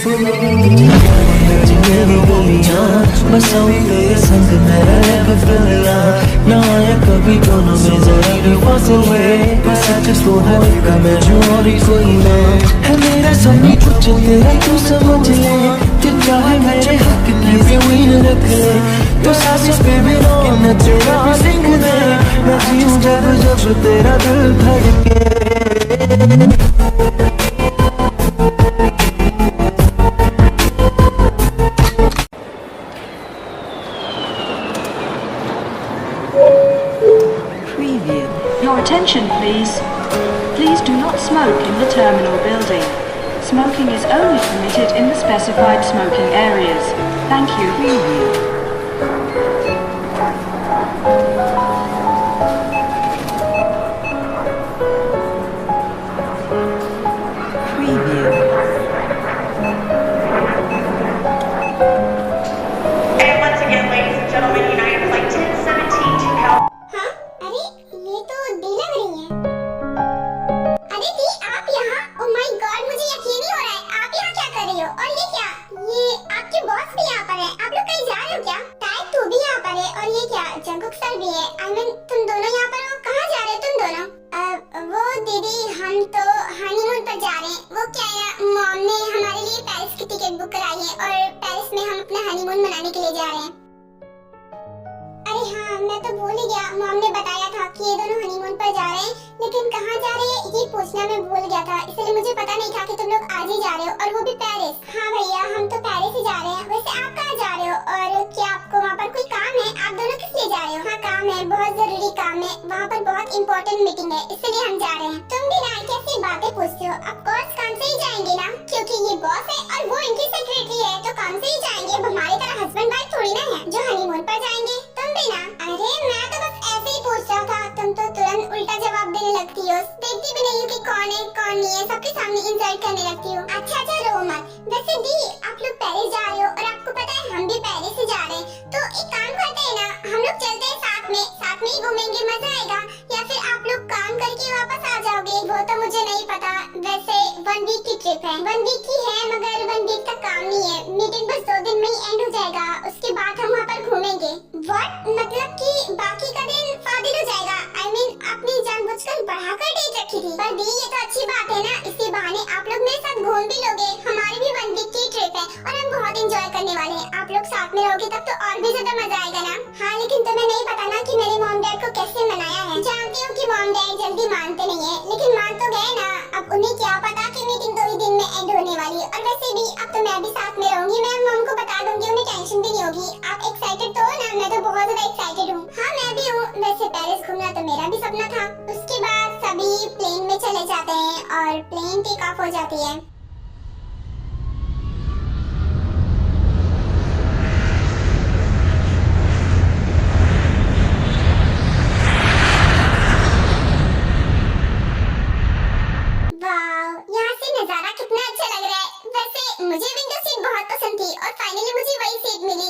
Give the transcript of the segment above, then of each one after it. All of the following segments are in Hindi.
मेरी गलियां बसाऊं तेरे संग मैं रह फिरला ना आया कभी दोनों में जरा भी फासले बस सच तो होएगा मैं जो और ही कोई ना है मेरा सभी कुछ तेरा तू समझ ले तू चाहे मेरे हक की जमीन रख ले तो सांस पे भी रोना तेरा लिख दे मैं जीऊं जब जब तेरा दिल धड़के Your attention please. Please do not smoke in the terminal building. Smoking is only permitted in the specified smoking areas. Thank you. And once again, ladies and gentlemen, United Flight 1017 to Cal. हाँ, अरे ये तो दी लग रही है। अरे दी आप यहाँ? ओह माय गॉड, मुझे यकीन नहीं हो रहा है। आप यहाँ क्या कर रही हो? और ये क्या? ये आपके बॉस भी यहाँ पर हैं। आप लोग कहीं जा रहे हो क्या? ताई तू भी यहाँ पर है और ये क्या? जंगकुक सर भी है। आई मीन तुम दोनों यहाँ पर हो? कहाँ जा रहे हो तुम दोनों? वो दीदी हम तो हनीमून पर जा रहे हैं। वो क्या है ना, मॉम ने हमारे लिए पेरिस की टिकट बुक कराई है और पेरिस में हम अपना हनीमून मनाने के लिए जा रहे हैं। अरे हाँ, मैं तो भूल ही गया। मॉम ने बताया था कि ये दोनों हनीमून पर जा रहे हैं, लेकिन कहाँ जा रहे हैं ये पूछना मैं भूल गया था, इसलिए मुझे पता नहीं था कि तुम लोग आज ही जा रहे हो और वो भी पेरिस। हाँ भैया, हम तो पेरिस ही जा रहे हैं। वैसे आप कहाँ जा रहे हो और क्या आपको वहाँ पर कोई काम है? आप दोनों किस लिए जा रहे हो? हाँ काम है, बहुत जरूरी काम है। वहाँ पर बहुत इंपॉर्टेंट मीटिंग है, इसलिए हम जा रहे हैं। तुम भी ना कैसी बातें पूछते हो? ऑफ कोर्स काम से ही जाएंगे ना, क्योंकि ये बॉस है और वो इनकी सेक्रेटरी है, तो काम से ही जाएंगे। अब हमारी तरह हस्बैंड वाइफ थोड़ी ना है जो हनीमून पर जाएंगे। तुम भी ना? अरे मैं तो बस ऐसे ही पूछ रहा था, तुम तो तुरंत उल्टा जवाब देने लगती हो। देखती भी नहीं हो कि कौन है कौन नहीं है, सबके सामने इंसल्ट करने लगती हो। अच्छा रो मत। वैसे दी आप लोग पेरिस जा रहे हो और आपको पता है हम भी पेरिस ही जा रहे हैं, तो एक काम करते हैं ना, हम लोग चलते हैं साथ में ही घूमेंगे, मजा आएगा। या फिर आप लोग काम करके वापस आ जाओगे, वो तो मुझे नहीं पता। वैसे 1 वीक की ट्रिप है, 1 वीक की है, मगर 1 वीक तक काम नहीं है। मीटिंग बस 2 दिन में ही एंड हो जाएगा, उसके बाद हम वहाँ पर घूमेंगे। व्हाट? मतलब कि बाकी का दिन फादिल हो जाएगा? आई मीन आपने जानबूझकर बढ़ाकर डेट रखी थी। पर दी ये तो अच्छी बात है ना, इसी बहाने आप लोग मेरे साथ घूम भी लोगे। हमारी भी 1 वीक की ट्रिप है और हम बहुत एंजॉय करने वाले हैं। आप लोग साथ में रहोगे तब तो और भी ज्यादा मजा आएगा ना। हाँ लेकिन तुम्हें नहीं पता ना कि मेरे मॉम डैड को कैसे मनाया है। जानती हूँ कि मॉम डैड जल्दी मानते नहीं है, लेकिन मान तो गए ना। अब उन्हें क्या पता कि मीटिंग 2 ही दिन में एंड होने वाली है। और वैसे भी अब तो मैं भी साथ में रहूंगी, मैं मॉम को बता दूंगी, उन्हें टेंशन भी नहीं होगी। आप एक्साइटेड तो हो ना? मैं तो बहुत ज्यादा एक्साइटेड हूँ। हाँ मैं भी हूँ। वैसे पेरिस घूमना तो मेरा भी सपना था। उसके बाद सभी प्लेन में चले जाते हैं और प्लेन टेक ऑफ हो जाती है। यहाँ से नजारा कितना अच्छा लग रहा है। वैसे मुझे विंडो सीट बहुत पसंद थी और फाइनली मुझे वही सीट मिली।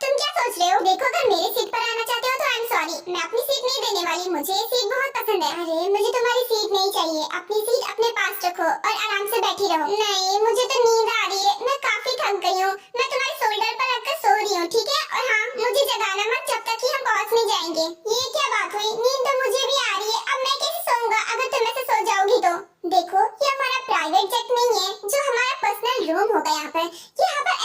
तुम क्या सोच रहे हो? देखो अगर मेरी सीट पर आना चाहते हो तो आई एम सॉरी, मैं अपनी सीट नहीं देने वाली। मुझे ये सीट बहुत पसंद है। अरे मुझे तुम्हारी सीट नहीं चाहिए, अपनी सीट अपने पास रखो और आराम से बैठी रहो। नहीं मुझे तो नींद आ रही है, मैं काफी थक गई हूँ। मैं तुम्हारे शोल्डर पर रखकर सो रही हूँ, ठीक है? और हाँ मुझे जगाना मत जब तक कि हम पहुँच नहीं जाएंगे। ये क्या बात हुई? नींद तो मुझे भी आ रही है, अब मैं कैसे सोऊंगा अगर तुम ऐसे सो जाओगी तो? देखो ये हमारा प्राइवेट जेट नहीं है जो हमारा पर्सनल रूम होगा। यहाँ पर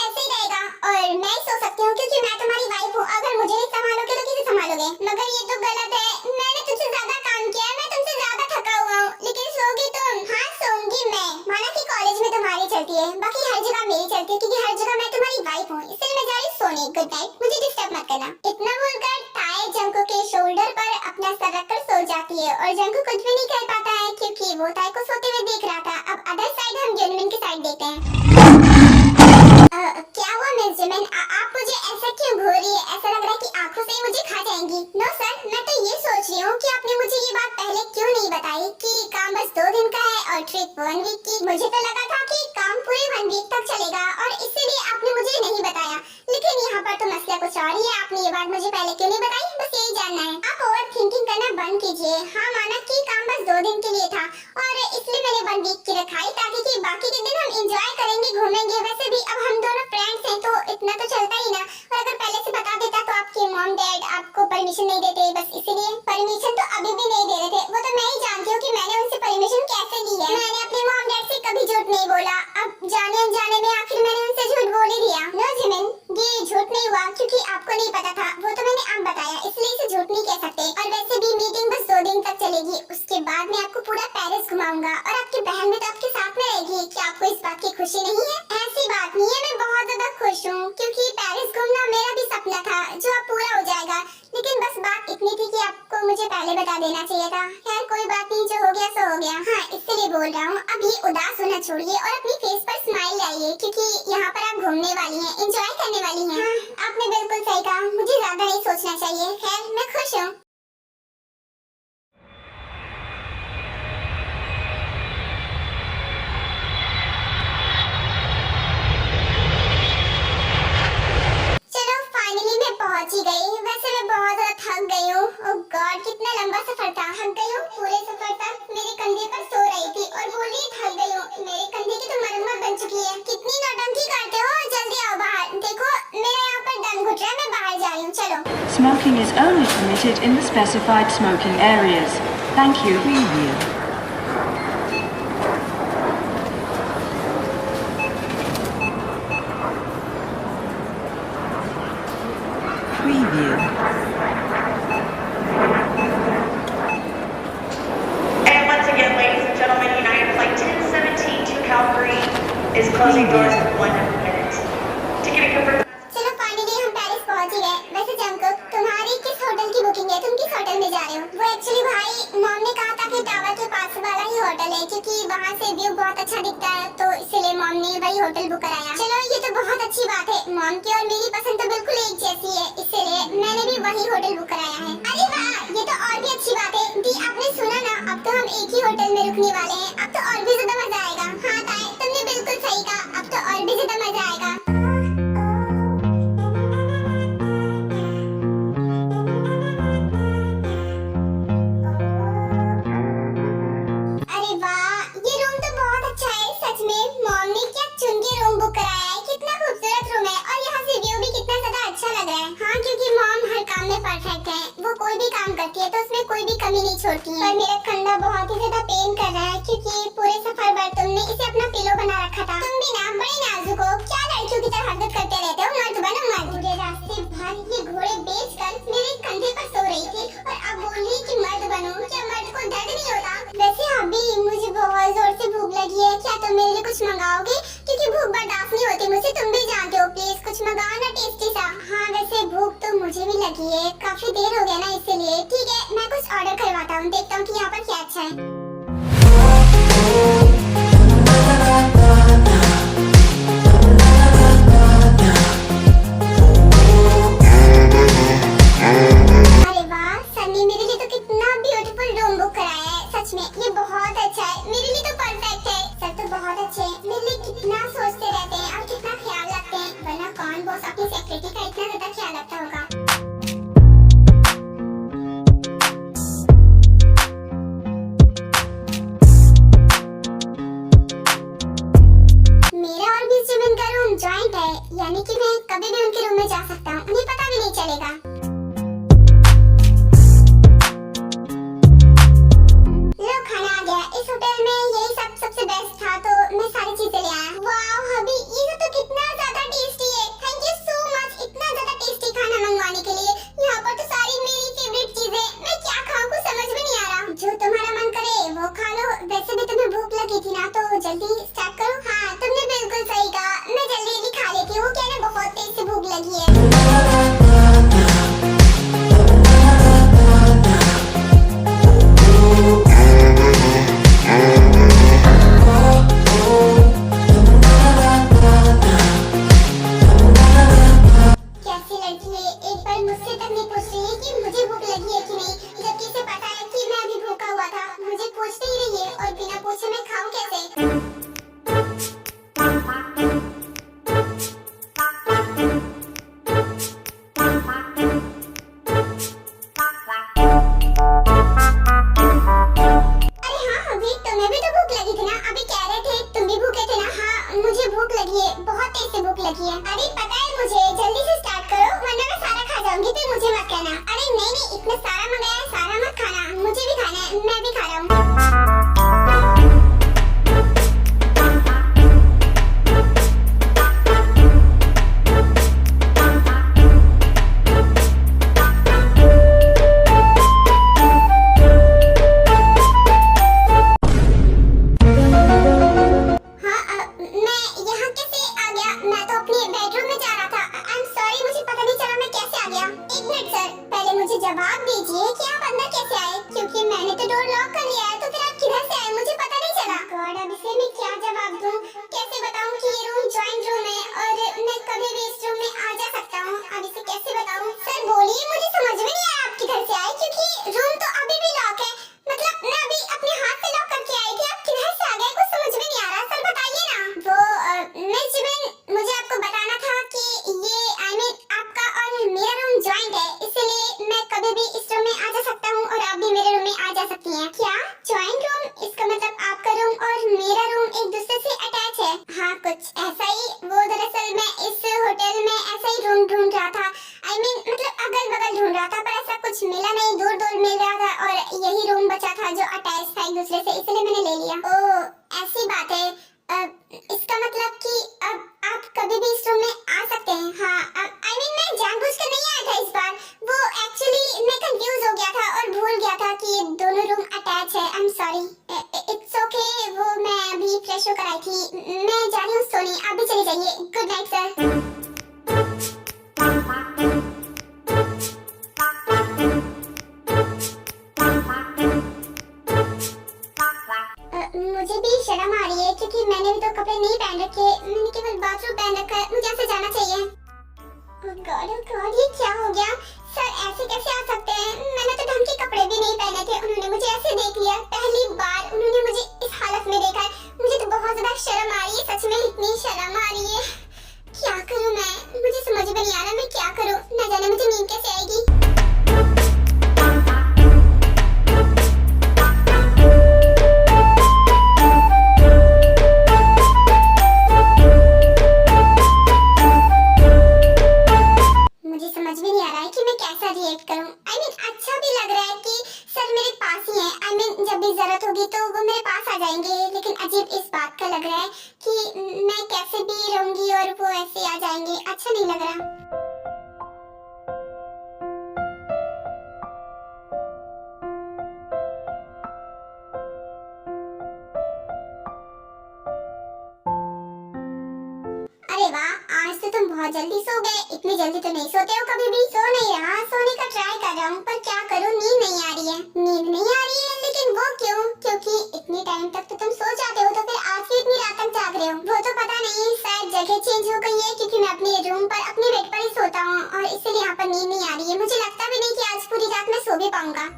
ऐसे ही रहेगा और मैं सो सकती हूँ क्योंकि मैं तुम्हारी वाइफ हूँ। अगर मुझे नहीं संभालोगे तो किसे संभालोगे? मगर ये तो गलत है, मैंने तुझसे ज्यादा काम किया है, मैं तुमसे ज्यादा थका हुआ हूँ। लेकिन सोगी तुम? हाँ सोऊंगी मैं। माना कि कॉलेज में तुम्हारी चलती है, बाकी हर जगह मेरी चलती है, क्योंकि हर जगह मैं तुम्हारी वाइफ हूँ। इसलिए मैं जा रही सोने। गुड नाइट, मुझे डिस्टर्ब मत करना। इतना बोलकर ताए जंको के शोल्डर पर अपना सर रखकर सो जाती है और जंको कुछ भी नहीं कर पाता है क्योंकि वो ताए को सोते हुए देख रहा था। अब अदर साइड हम यूनमिन की साइड देखते हैं। क्या हुआ मिस जिमिन? आप मुझे ऐसा क्यों घूर रही है? ऐसा लग रहा है कि आंखों से ही मुझे खा जाएंगी। नो सर, मैं तो ये सोच रही हूँ कि आपने मुझे ये बात पहले क्यों नहीं बताई कि काम बस 2 दिन का है और ट्रिप 1 वीक की। मुझे तो लगा था कि काम पूरे 1 वीक तक चलेगा और इसीलिए आपने मुझे नहीं बताया। लेकिन यहाँ पर तो मसला कुछ और ही है। आपने ये बात मुझे पहले क्यों नहीं बताई? बस यही जानना है। आप ओवर थिंकिंग करना बंद कीजिए। हाँ माना कि काम बस 2 दिन के लिए था और इसलिए मैंने 1 वीक की रखाई ताकि कि बाकी के दिन हम एंजॉय करेंगे, घूमेंगे। वैसे भी अब हम दोनों फ्रेंड्स हैं तो इतना तो चलता ही ना। और अगर पहले से बता देता तो आपके मॉम डैड आपको परमिशन नहीं देते, बस इसीलिए। परमिशन तो अभी भी नहीं दे रहे थे, वो तो मैं ही जानती हूँ कि मैंने उनसे परमिशन कैसे ली है। मैंने अपने मॉम डैड से कभी झूठ नहीं बोला, अब जाने अनजाने में आखिर मैंने उनसे झूठ बोल ही दिया। नो जिमिन, ये झूठ नहीं हुआ क्योंकि आपको नहीं पता था, वो तो मैंने अब बताया, इसलिए इसे झूठ नहीं कह सकते। और वैसे भी मीटिंग बस 2 दिन तक चलेगी, उसके बाद मैं आपको पूरा पेरिस घुमाऊंगा। और आपकी बहन भी तो आपके साथ में रहेगी। क्या आपको इस बात की खुशी नहीं है? ऐसी बात नहीं है, मैं बहुत ज्यादा खुश हूँ क्योंकि पेरिस घूमना मेरा भी सपना था जो अब पूरा हो जाएगा। लेकिन बस बात इतनी थी कि आपको मुझे पहले बता देना चाहिए था। खैर कोई बात नहीं, जो हो गया सो हो गया। हाँ, इसलिए बोल रहा हूँ, अब ये उदास होना छोड़िए और अपनी फेस पर स्माइल लाइए क्योंकि यहाँ पर आप घूमने वाली हैं, एंजॉय करने वाली हैं। हाँ, आपने बिल्कुल सही कहा, मुझे ज्यादा नहीं सोचना चाहिए। खैर मैं खुश हूँ। चलो फाइनली मैं पहुंच ही गई। वैसे मैं बहुत ज्यादा थक गई हूँ। ओह गॉड, कितना लंबा सफर था। थक गई हूँ, पूरे सफर तक मेरे कंधे पर सो रही थी और बोल रही थक गई हूँ। मेरे कंधे की तो मरम्मत बन चुकी है। कितनी नौटंकी करते हो, जल्दी आओ बाहर। देखो मेरा यहाँ पर दम घुट रहा है, मैं बाहर जा रही हूँ। चलो। Smoking is only permitted in the specified smoking areas. Thank you. Preview. Preview. And once again, ladies and gentlemen, United Flight 1017 to Calgary is closing doors in 1 minute. Ticket and confirm. चलो फाइनली हम पेरिस पहुंच ही गए। वैसे जंकुक, तुम्हारी किस होटल की बुकिंग है? तुम किस होटल में जा रहे हो? वो एक्चुअली भाई मॉम ने कहा था कि टावर के पास वाला ही होटल है क्योंकि वहाँ से व्यू बहुत अच्छा दिखता है, तो इसलिए मॉम ने वही होटल बुक कराया। चलो ये तो बहुत अच्छी बात है। मॉम की और मेरी पसंद तो बिल्कुल एक जैसी है, इसलिए मैंने भी वही होटल बुक कराया है। अरे वाह, ये तो और भी अच्छी बात है। दी आपने सुना ना, अब तो हम एक ही होटल में रुकने वाले हैं। अब तो और भी ज्यादा मजा आएगा। हाँ ताए, तुमने बिल्कुल सही कहा, अब तो और भी ज्यादा मजा आएगा। अरे वाह, ये रूम तो बहुत अच्छा है। सच में मॉम ने क्या चुन के रूम बुक कराया है। कितना खूबसूरत रूम है और यहाँ से व्यू भी कितना ज्यादा अच्छा लग रहा है। हाँ, क्योंकि मॉम हर काम में परफेक्ट है। वो कोई भी काम करती है तो उसमें कोई भी कमी नहीं छोड़ती है। पर मेरा कंधा बहुत ही ज्यादा पेन कर रहा है क्योंकि पूरे सफर भर तुमने इसे अपना पिलो बना रखा था। तुम भी ना बड़े नाजुक हो, क्या लड़कियों की तरह हरकत करते रहते हो। मर्द बनो मर्द। पूरे रास्ते भर ये घोड़े बेचकर मेरे कंधे पर सो रही थी और अब बोल रही कि मर्द बनो। क्या मर्द को दर्द नहीं होता? वैसे अभी मुझे बहुत जोर से भूख लगी है। क्या तुम मेरे लिए कुछ मंगाओगे? क्योंकि भूख बर्दाश्त नहीं होती मुझसे, तुम भी जानते हो। प्लीज कुछ मंगाओ ना टेस्टी सा। हाँ वैसे भूख तो मुझे भी लगी है, काफी देर हो गया ना इसलिए। ठीक है, मैं कुछ ऑर्डर करवाता हूँ, देखता हूँ कि यहाँ पर क्या अच्छा है। अरे वाह, सन्नी मेरे लिए तो कितना ब्यूटीफुल रूम बुक कराया है। सच में ये बहुत अच्छा है, मेरे लिए तो परफेक्ट है। सब तो बहुत अच्छे हैं, मेरे लिए कितना सोचते रहते हैं और कितना ख्याल रखते हैं। वरना कौन बॉस अपनी सेक्रेटरी का इतना ज्यादा ख्याल रखता होगा। मेरा और भी जिमिन का रूम जॉइंट है, यानी कि मैं कभी भी उनके रूम में जा सकता हूँ, उन्हें पता भी नहीं चलेगा। लो खाना आ गया। इस होटल में यही सब सबसे बेस्ट था तो मैं सारी चीजें ले आया। वाओ हबी, ये सब तो कितना ज्यादा टेस्टी है। थैंक यू सो मच इतना ज्यादा टेस्टी खाना मंगवाने के लिए। यहाँ पर तो सारी मेरी फेवरेट चीजें। मैं क्या खाऊं कुछ समझ में नहीं आ रहा। जो तुम्हारा मन करे वो खा लो। वैसे भी तुम्हें भूख लगी थी ना, तो जल्दी स्टार्ट करो। हाँ तुमने बिल्कुल सही कहा, मैं जल्दी जल्दी खा लेती हूँ। क्या ना बहुत तेज से भूख लगी है। कैसी लड़की है, एक बार मुझसे तक नहीं पूछ रही है कि मुझे भूख लगी है कि नहीं, जबकि इसे पता है कि मैं अभी भूखा हुआ था। मुझे पूछते ही नहीं है और बिना पूछे मैं खाऊं कैसे? अरे हाँ अभी तुम्हें भी तो भूख लगी थी ना, अभी कह रहे थे तुम भी भूखे थे ना। हाँ मुझे भूख लगी लगी है। अरे पता है मुझे, जल्दी से स्टार्ट करो वरना मैं सारा खा जाऊंगी, फिर मुझे मत कहना। अरे नहीं, इतना सारा मंगाया है, सारा मत खाना, मुझे भी खाना है, मैं भी खा रहा हूँ। जवाब दीजिए कि आप अंदर कैसे आए, क्योंकि मैंने तो डोर लॉक कर लिया है, तो फिर आप किधर से आए मुझे पता नहीं चला। गॉड, अब इसे मैं क्या जवाब दूं, कैसे बताऊं कि ये रूम जॉइंट रूम है और मैं कभी भी इस रूम में आ जा सकता हूं। अब इसे कैसे बताऊं? सर बोलिए, मुझे समझ में नहीं आया आप किधर से आए, क्योंकि रूम तो अभी भी लॉक है। मतलब मैं अभी अपने हाथ से लॉक करके आई थी, आप किधर से आ गए कुछ समझ में नहीं आ रहा। सर बताइए ना। वो मिस जिमिन, मुझे आपको बताना था कि ये आपका और मेरा रूम जॉइंट है, इसलिए मैं कभी भी इस रूम में आ जा सकता हूँ और आप भी मेरे रूम में आ जा सकती हैं। क्या जॉइंट रूम? इसका मतलब आपका रूम और मेरा रूम एक दूसरे से अटैच है? हाँ, कुछ ऐसा ही। वो दरअसल मैं इस होटल में ऐसा ही रूम ढूंढ रहा था, मतलब अगल बगल ढूंढ रहा था, पर ऐसा कुछ मिला नहीं, दूर दूर मिल रहा था और यही रूम बचा था जो अटैच था एक दूसरे से, इसलिए मैंने ले लिया। ओह, ऐसी बात है। इसका मतलब कि अब आप कभी भी इस रूम में आ सकते हैं। हाँ, मैं जानबूझकर नहीं आया था इस बार, वो एक्चुअली मैं कंफ्यूज हो गया था और भूल गया था कि ये दोनों रूम अटैच है। I am sorry. It's okay. वो मैं अभी फ्रेश होकर आई थी, मैं जा रही हूँ सोने, आप भी चले जाइए। Good night sir. मुझे भी शर्म आ रही है क्योंकि मैंने भी तो कपड़े नहीं पहन रखे, मैंने केवल बाथरूम पहन रखा है, मुझे ऐसे जाना चाहिए। ओह गॉड, ये क्या हो गया? सर ऐसे कैसे आ सकते हैं? मैंने तो ढंग के कपड़े भी नहीं पहने थे, उन्होंने मुझे ऐसे देख लिया। पहली बार उन्होंने मुझे इस हालत में देखा है, मुझे तो बहुत ज्यादा शर्म आ रही है, सच में इतनी शर्म आ रही है। क्या करूँ मैं? मुझे समझ में नहीं आ रहा मैं क्या करूँ, न जाने मुझे नींद कैसे आएगी। समझ में नहीं आ रहा है कि मैं कैसा रिएक्ट करूं। अच्छा भी लग रहा है कि सर मेरे पास ही हैं। जब भी जरूरत होगी तो वो मेरे पास आ जाएंगे, लेकिन अजीब इस बात का लग रहा है कि मैं कैसे भी रहूंगी और वो ऐसे आ जाएंगे, अच्छा नहीं लग रहा। अरे वाह, आज तो तुम बहुत जल्दी सो गए। इतनी जल्दी तो नहीं सोते हो कभी भी। सो नहीं रहा, सोने का ट्राई कर रहा हूँ, पर क्या करूँ, नींद नहीं आ रही है। नींद नहीं आ रही है, लेकिन वो क्यों? क्योंकि इतनी टाइम तक तो तुम सो जाते हो, तो फिर आज भी इतनी रात तक जाग रहे हो। वो तो पता नहीं, शायद जगह चेंज हो गई है, क्योंकि मैं अपने रूम पर अपने बेड पर ही सोता हूँ और इसलिए यहाँ पर नींद नहीं आ रही है। मुझे लगता भी नहीं कि आज पूरी रात मैं सो भी पाऊंगा।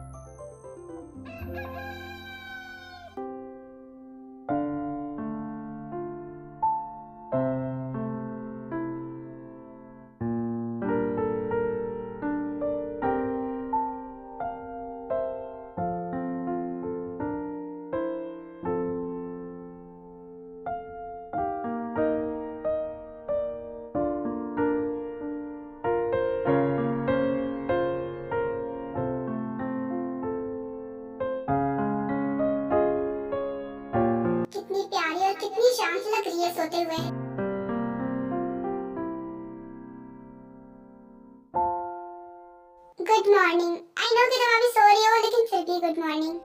कितनी प्यारी और कितनी शांत लग रही है सोते हुए। Good morning. आई नो कि तुम अभी सो रही हो, लेकिन फिर भी गुड मॉर्निंग।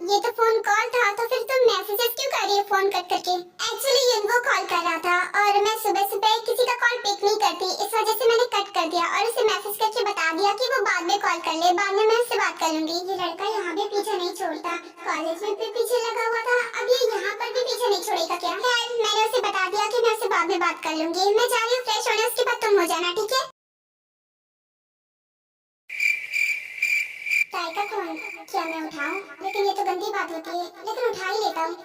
ये तो फोन कॉल था, तो फिर तुम मैसेजेस क्यों कर रही हो फोन कट करके? एक्चुअली युनवो कॉल कर रहा था और मैं सुबह सुबह किसी का कॉल पिक नहीं करती, इस वजह से मैंने कट कर दिया और उसे मैसेज करके बता दिया कि वो बाद में कॉल कर ले, बाद में मैं उससे बात कर लूंगी। ये लड़का यहाँ भी पीछे नहीं छोड़ता, कॉलेज में भी पीछे लगा हुआ था, अब ये यहाँ पर भी पीछे नहीं छोड़ेगा क्या? खैर, मैंने उसे बता दिया कि मैं उससे बाद में बात कर लूंगी। मैं जा रही हूँ फ्रेश होने, उसके बाद तुम हो जाना, ठीक है? चाय का फोन क्या मैं उठाऊं? लेकिन ये तो गंदी बात होती है, लेकिन उठा ही लेता हूँ।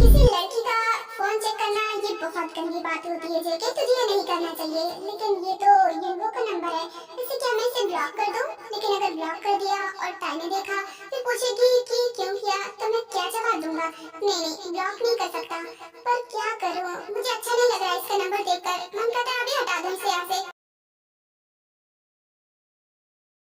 किसी लड़की का फोन चेक करना ये बहुत गंदी बात होती है जेके, तुझे ये नहीं करना चाहिए। लेकिन ये तो युगो का नंबर है, इसे क्या मैं इसे ब्लॉक कर दूं? लेकिन अगर ब्लॉक कर दिया और ताई ने देखा फिर पूछेगी कि क्यों किया, तो मैं क्या जवाब दूंगा? नहीं, ब्लॉक नहीं कर सकता।